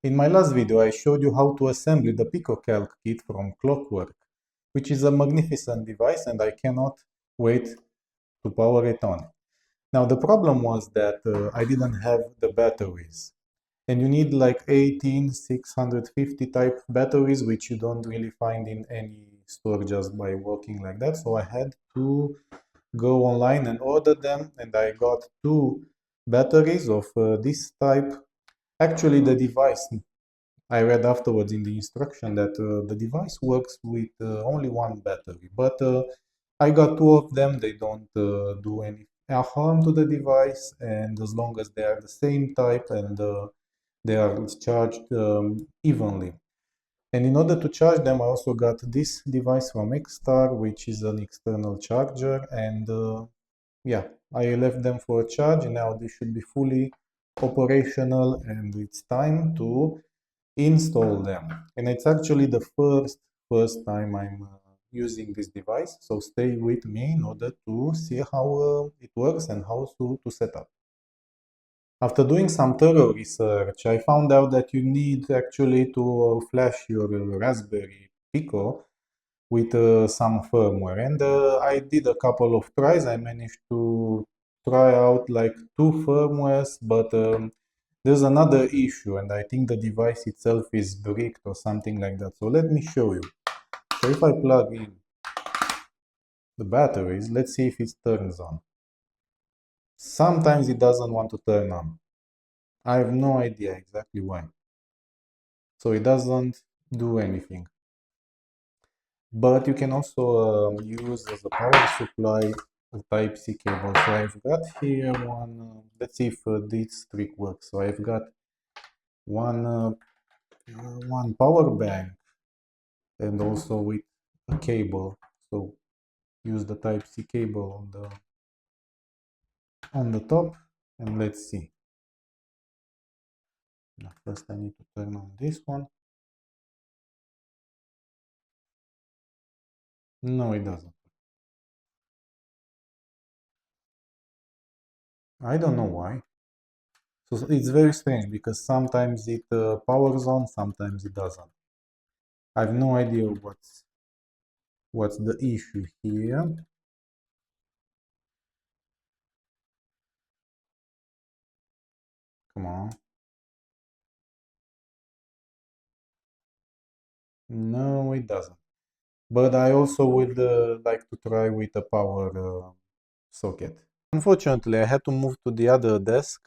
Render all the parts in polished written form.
In my last video, I showed you how to assemble the PICOCalc kit from Clockwork, which is a magnificent device and I cannot wait to power it on. Now, the problem was that I didn't have the batteries. And you need like 18650 type batteries, which you don't really find in any store just by walking like that. So I had to go online and order them, and I got two batteries of this type. Actually, the device, I read afterwards in the instruction that the device works with only one battery, but I got two of them. They don't do any harm to the device, and as long as they are the same type and they are charged evenly. And in order to charge them, I also got this device from Xstar, which is an external charger, and yeah, I left them for a charge. Now they should be fully operational, and it's time to install them. And it's actually the first time I'm using this device, so stay with me in order to see how it works and how to set up. After doing some thorough research, I found out that you need actually to flash your Raspberry Pico with some firmware, and I did a couple of tries. I managed to try out like two firmwares, but there's another issue, and I think the device itself is bricked or something like that. So let me show you. So if I plug in the batteries, let's see if it turns on. Sometimes it doesn't want to turn on. I have no idea exactly why. So it doesn't do anything. But you can also use as a power supply a Type-C cable. So I've got here one, let's see if this trick works. So I've got one power bank and also with a cable. So use the Type-C cable on the top, and let's see. Now, first I need to turn on this one. No, it doesn't. I don't know why. So it's very strange because sometimes it powers on, sometimes it doesn't. I have no idea what's the issue here. Come on. No, it doesn't. But I also would like to try with a power socket. Unfortunately, I had to move to the other desk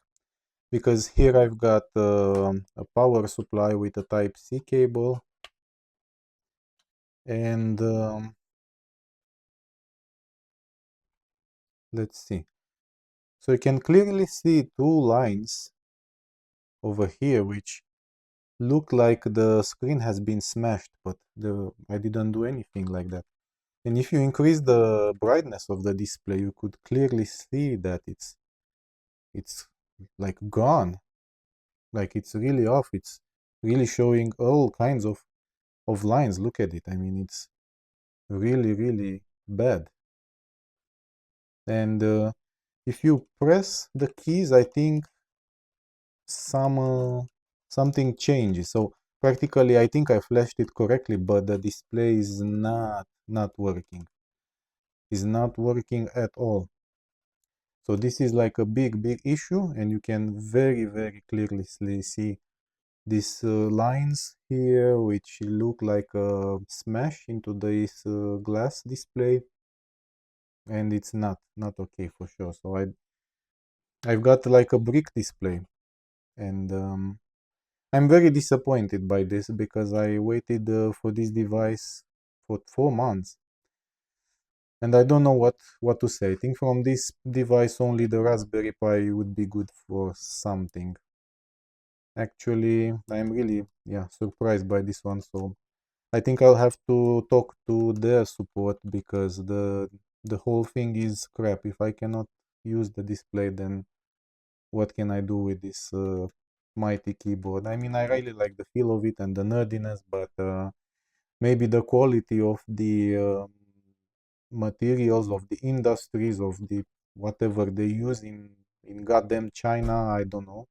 because here I've got a power supply with a Type-C cable, and let's see. So you can clearly see two lines over here which look like the screen has been smashed, but I didn't do anything like that. And if you increase the brightness of the display, you could clearly see that it's like gone, like it's really off. It's really showing all kinds of lines. Look at it. I mean, it's really bad. And if you press the keys, I think something changes. So practically, I think I flashed it correctly, but the display is not working. Is not working at all. So this is like a big issue, and you can very clearly see these lines here, which look like a smash into this glass display, and it's not okay for sure. So I've got like a brick display, and I'm very disappointed by this because I waited for this device for 4 months. And I don't know what to say. I think from this device only the Raspberry Pi would be good for something. Actually, I'm really surprised by this one. So I think I'll have to talk to their support because the whole thing is crap. If I cannot use the display, then what can I do with this mighty keyboard? I mean, I really like the feel of it and the nerdiness, but maybe the quality of the materials of the industries of the whatever they use in goddamn China, I don't know.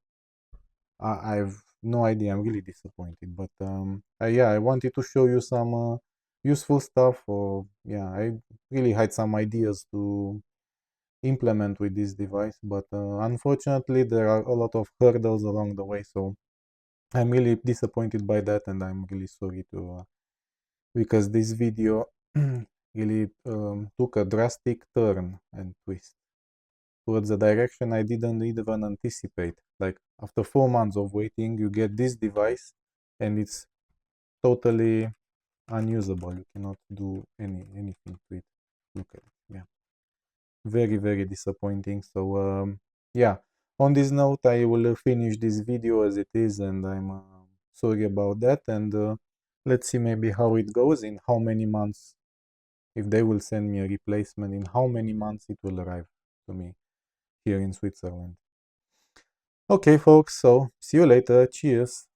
I've no idea. I'm really disappointed. But yeah, I wanted to show you some useful stuff. Or yeah, I really had some ideas to implement with this device, but unfortunately there are a lot of hurdles along the way. So I'm really disappointed by that, and I'm really sorry to because this video really took a drastic turn and twist towards a direction I didn't even anticipate. Like after 4 months of waiting, you get this device, and it's totally unusable. You cannot do anything to it. Look at it. Yeah, very very disappointing. So yeah. On this note, I will finish this video as it is, and I'm sorry about that. And let's see maybe how it goes, in how many months, if they will send me a replacement, in how many months it will arrive to me here in Switzerland. Okay, folks, so see you later. Cheers.